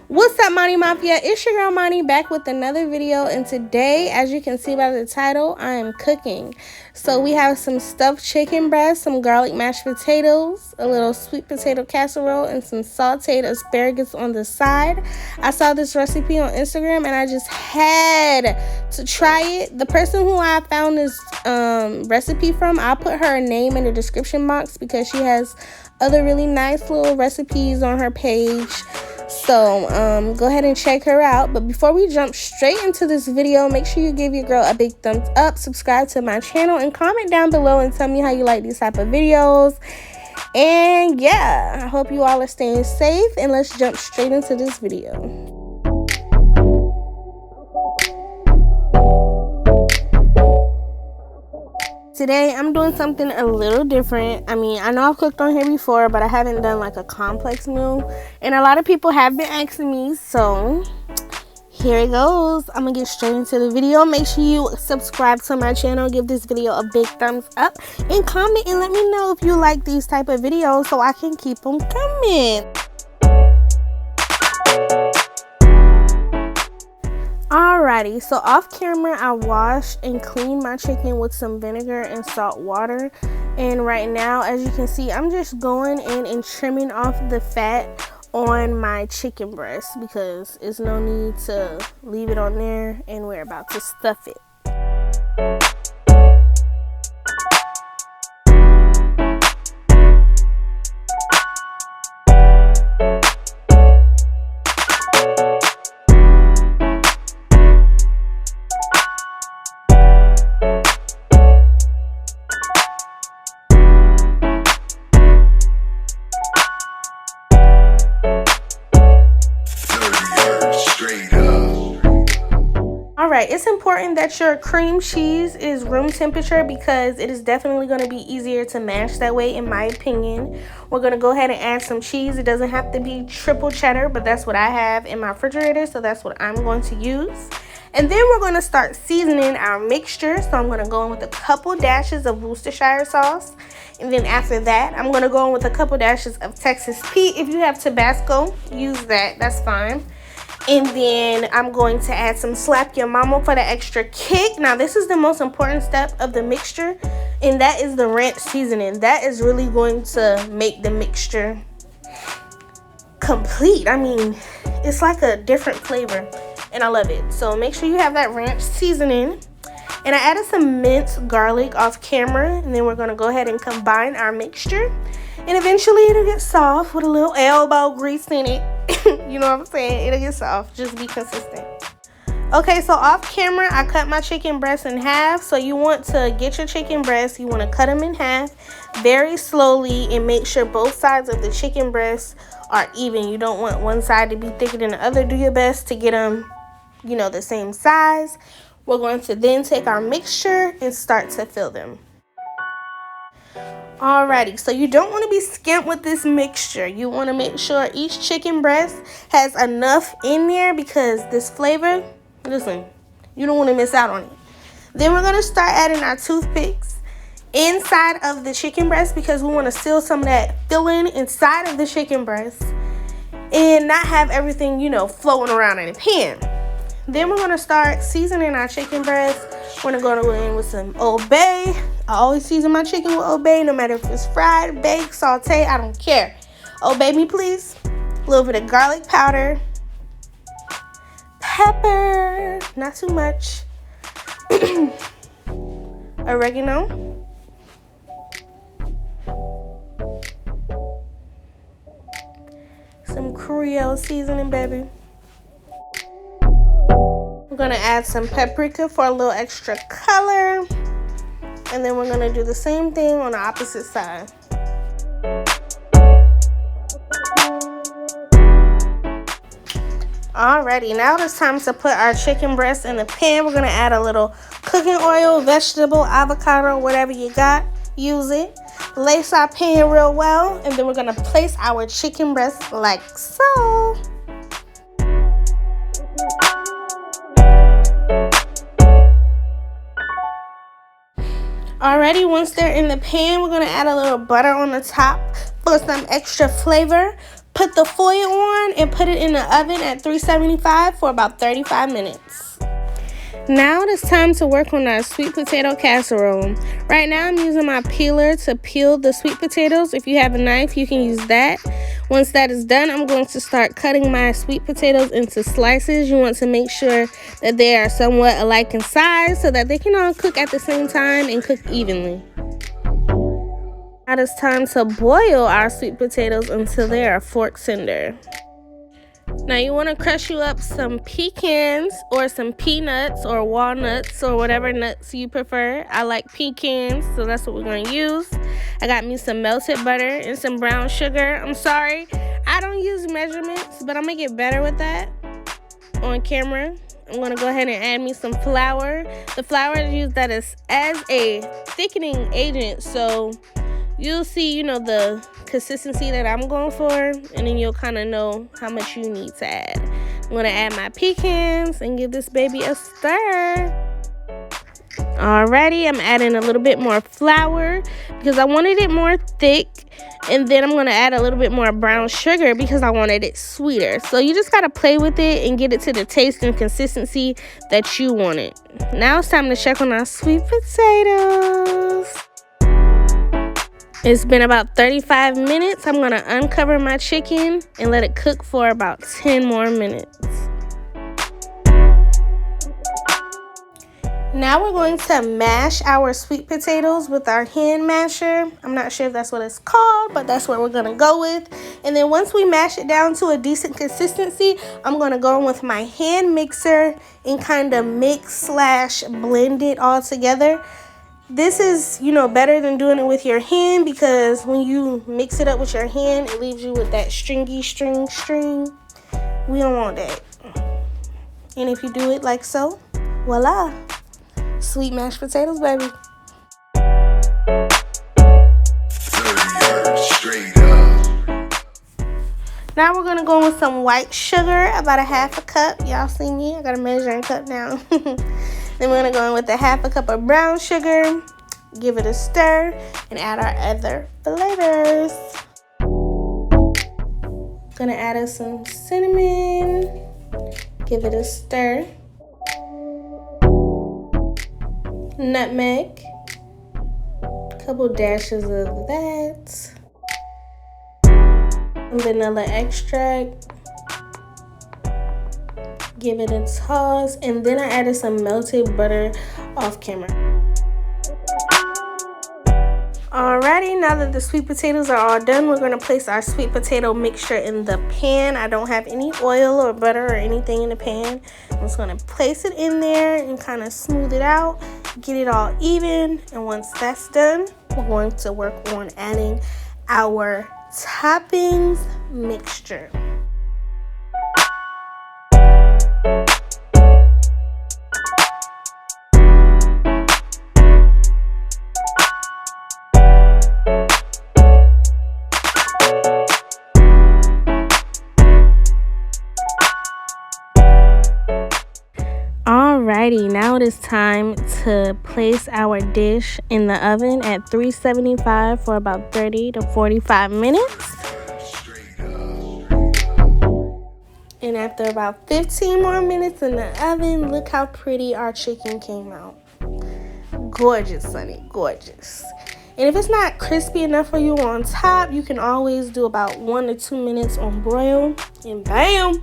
What's up, Monty Mafia? It's your girl Monty back with another video, and today, as you can see by the title, I am cooking. So we have some stuffed chicken breast, some garlic mashed potatoes, a little sweet potato casserole, and some sauteed asparagus on the side. I saw this recipe on Instagram and I just had to try it. The person who I found this recipe from, I'll put her name in the description box because she has other really nice little recipes on her page. So go ahead and check her out. But before we jump straight into this video, make sure you give your girl a big thumbs up, subscribe to my channel, and comment down below and tell me how you like these type of videos. And yeah, I hope you all are staying safe, and let's jump straight into this video. Today, I'm doing something a little different. I mean, I know I've cooked on here before, but I haven't done like a complex meal. And a lot of people have been asking me, so here it goes. I'm gonna get straight into the video. Make sure you subscribe to my channel, give this video a big thumbs up, and comment and let me know if you like these type of videos so I can keep them coming. Alrighty, so off camera I washed and cleaned my chicken with some vinegar and salt water, and right now, as you can see, I'm just going in and trimming off the fat on my chicken breast because there's no need to leave it on there, and we're about to stuff it. Alright, it's important that your cream cheese is room temperature because it is definitely going to be easier to mash that way, in my opinion. We're going to go ahead and add some cheese. It doesn't have to be triple cheddar, but that's what I have in my refrigerator, so that's what I'm going to use. And then we're going to start seasoning our mixture. So I'm going to go in with a couple dashes of Worcestershire sauce. And then after that, I'm going to go in with a couple dashes of Texas Pete. If you have Tabasco, use that. That's fine. And then I'm going to add some Slap Your Mama for the extra kick. Now, this is the most important step of the mixture, and that is the ranch seasoning. That is really going to make the mixture complete. I mean, it's like a different flavor, and I love it. So make sure you have that ranch seasoning. And I added some minced garlic off camera, and then we're going to go ahead and combine our mixture. And eventually it'll get soft with a little elbow grease in it. You know what I'm saying? It'll get soft. Just be consistent. Okay, so off camera, I cut my chicken breast in half. So you want to get your chicken breast, you want to cut them in half very slowly and make sure both sides of the chicken breast are even. You don't want one side to be thicker than the other. Do your best to get them, you know, the same size. We're going to then take our mixture and start to fill them. Alrighty, so you don't want to be skimp with this mixture. You want to make sure each chicken breast has enough in there because this flavor, listen, you don't want to miss out on it. Then we're going to start adding our toothpicks inside of the chicken breast because we want to seal some of that filling inside of the chicken breast and not have everything, you know, floating around in the pan. Then we're going to start seasoning our chicken breast. We're going to go in with some Old Bay. I always season my chicken with Old Bay, no matter if it's fried, baked, sauteed, I don't care. Old Bay me, please. A little bit of garlic powder. Pepper. Not too much. Oregano. Some Creole seasoning, baby. We're going to add some paprika for a little extra color. And then we're going to do the same thing on the opposite side. Alrighty, now it's time to put our chicken breast in the pan. We're going to add a little cooking oil, vegetable, avocado, whatever you got. Use it. Lace our pan real well. And then we're going to place our chicken breast like so. Alrighty, once they're in the pan, we're going to add a little butter on the top for some extra flavor. Put the foil on and put it in the oven at 375 for about 35 minutes. Now it is time to work on our sweet potato casserole. Right now I'm using my peeler to peel the sweet potatoes. If you have a knife, you can use that. Once that is done, I'm going to start cutting my sweet potatoes into slices. You want to make sure that they are somewhat alike in size so that they can all cook at the same time and cook evenly. Now it is time to boil our sweet potatoes until they are fork tender. Now you want to crush you up some pecans or some peanuts or walnuts or whatever nuts you prefer. I like pecans, so that's what we're going to use. I got me some melted butter and some brown sugar. I'm sorry, I don't use measurements, but I'm going to get better with that on camera. I'm going to go ahead and add me some flour. The flour is used that is as a thickening agent, so you'll see, you know, the consistency that I'm going for, and then you'll kind of know how much you need to add. I'm going to add my pecans and give this baby a stir. Alrighty, I'm adding a little bit more flour because I wanted it more thick, and then I'm going to add a little bit more brown sugar because I wanted it sweeter. So you just got to play with it and get it to the taste and consistency that you want it. Now it's time to check on our sweet potatoes. It's been about 35 minutes. I'm going to uncover my chicken and let it cook for about 10 more minutes. Now we're going to mash our sweet potatoes with our hand masher. I'm not sure if that's what it's called, but that's what we're going to go with. And then once we mash it down to a decent consistency, I'm going to go in with my hand mixer and kind of mix/blend it all together. This is, you know, better than doing it with your hand because when you mix it up with your hand, it leaves you with that stringy string. We don't want that. And if you do it like so, voila, sweet mashed potatoes, baby. Now we're going to go with some white sugar, about a half a cup. Y'all see me? I got a measuring cup now. Then we're going to go in with a half a cup of brown sugar, give it a stir, and add our other flavors. Going to add us some cinnamon, give it a stir, nutmeg, a couple dashes of that, vanilla extract. Give it a toss, and then I added some melted butter off camera. Alrighty, now that the sweet potatoes are all done, we're going to place our sweet potato mixture in the pan. I don't have any oil or butter or anything in the pan. I'm just going to place it in there and kind of smooth it out, get it all even, and once that's done, we're going to work on adding our toppings mixture. Alrighty, now it is time to place our dish in the oven at 375 for about 30 to 45 minutes. And after about 15 more minutes in the oven, look how pretty our chicken came out. Gorgeous, honey, gorgeous. And if it's not crispy enough for you on top, you can always do about 1 to 2 minutes on broil, and bam!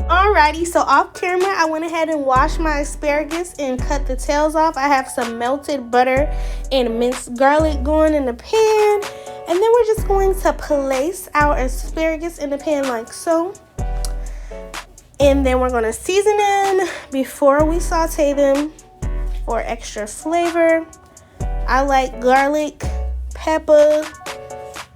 Alrighty, so off camera, I went ahead and washed my asparagus and cut the tails off. I have some melted butter and minced garlic going in the pan. And then we're just going to place our asparagus in the pan like so. And then we're going to season them before we saute them for extra flavor. I like garlic, pepper,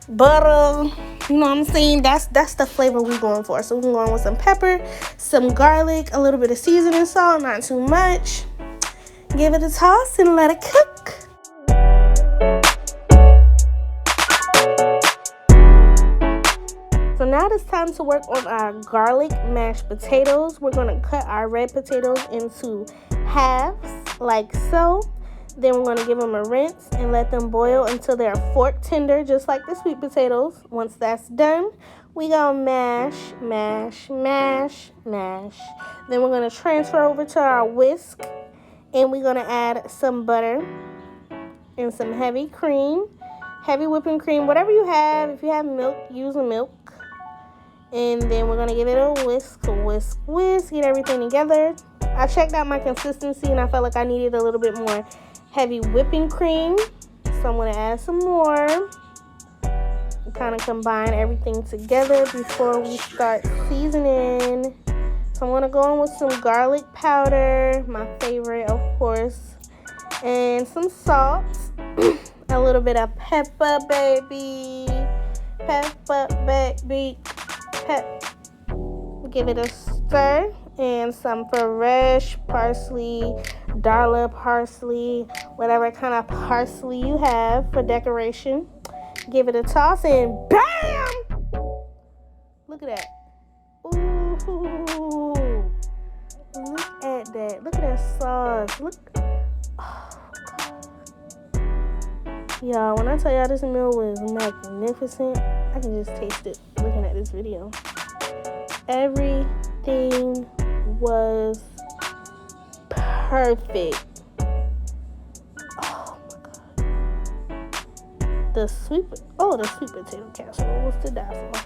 butter. You know what I'm saying? That's the flavor we're going for. So we're going with some pepper, some garlic, a little bit of seasoning salt, not too much. Give it a toss and let it cook. So now it's time to work on our garlic mashed potatoes. We're going to cut our red potatoes into halves like so. Then we're going to give them a rinse and let them boil until they're fork tender, just like the sweet potatoes. Once that's done, we gonna mash, mash, mash, mash. Then we're gonna transfer over to our whisk, and we're gonna add some butter and some heavy cream, heavy whipping cream, whatever you have. If you have milk, use a milk. And then we're gonna give it a whisk, whisk, whisk, get everything together. I checked out my consistency and I felt like I needed a little bit more heavy whipping cream, so I'm gonna add some more. Kind of combine everything together before we start seasoning. So I'm gonna go in with some garlic powder, my favorite, of course, and some salt, a little bit of pepper, baby, pepper, baby, give it a stir, and some fresh parsley, darla parsley, whatever kind of parsley you have for decoration. Give it a toss and BAM! Look at that. Ooh. Look at that. Look at that sauce. Look. Oh, God. Y'all, when I tell y'all this meal was magnificent, I can just taste it looking at this video. Everything was perfect. The sweet potato casserole was to die for.